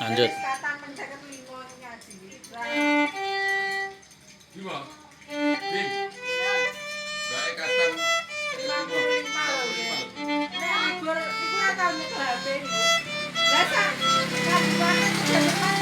Lanjut. Kata menjaga limo ngaji. Gimana? Bim. Baik katan 55 lho. Nek libur iku ora tau nyekel HP niku. Lah sak kan